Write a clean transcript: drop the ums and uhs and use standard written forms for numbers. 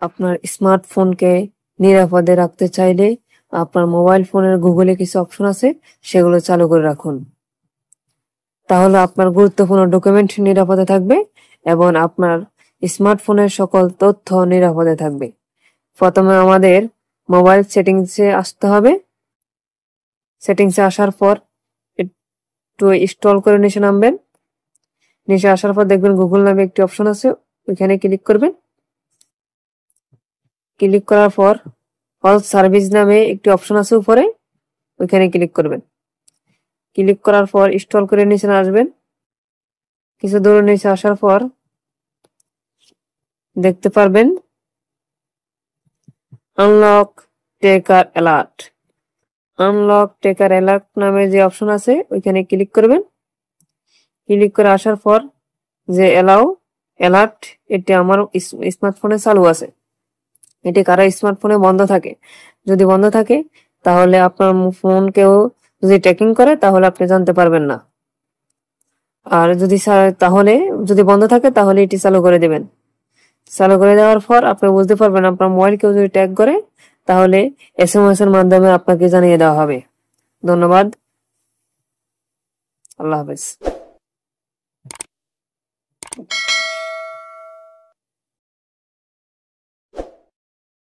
আপনার স্মার্টফোনকে নিরাপদে রাখতে চাইলে আপনার মোবাইল ফোনের গুগলে কিছু অপশন আছে, সেগুলো চালু করে রাখুন। তাহলে আপনার গুরুত্বপূর্ণ ডকুমেন্ট নিরাপদে থাকবে এবং আপনার স্মার্টফোনের সকল তথ্য নিরাপদে থাকবে। প্রথমে আমাদের মোবাইল সেটিংসে আসতে হবে। সেটিংসে আসার পর একটু স্ক্রল করে নিচে নামবেন। নিচে আসার পর দেখবেন গুগল নামে একটি অপশন আছে, ওইখানে ক্লিক করবেন। ক্লিক করার পর অল সার্ভিস নামে একটি অপশন আছে উপরে, ওইখানে ক্লিক করবেন। ক্লিক করার পর স্ক্রল করে নিচে আসবেন। কিছু দূর নিচে আসার পর দেখতে পারবেন আনলক টেকার অ্যালার্ট। আনলক টেকার অ্যালার্ট নামে যে অপশন আছে, ওইখানে ক্লিক করবেন। ক্লিক করে আসার পর যে অ্যালাউ অ্যালার্ট, এটি আমার স্মার্টফোনে চালু আছে। এটি কারো স্মার্টফোনে বন্ধ থাকে। যদি বন্ধ থাকে তাহলে আপনার ফোন কেউ যদি ট্র্যাকিং করে তাহলে আপনি জানতে পারবেন না। আর যদি বন্ধ থাকে তাহলে এটি চালু করে দেবেন। চালু করে দেওয়ার পর আপনি বুঝতে পারবেন আপনার মোবাইল কেউ যদি ট্যাগ করে তাহলে SMS এর মাধ্যমে আপনাকে জানিয়ে দেওয়া হবে। ধন্যবাদ। আল্লাহ হাফেজ।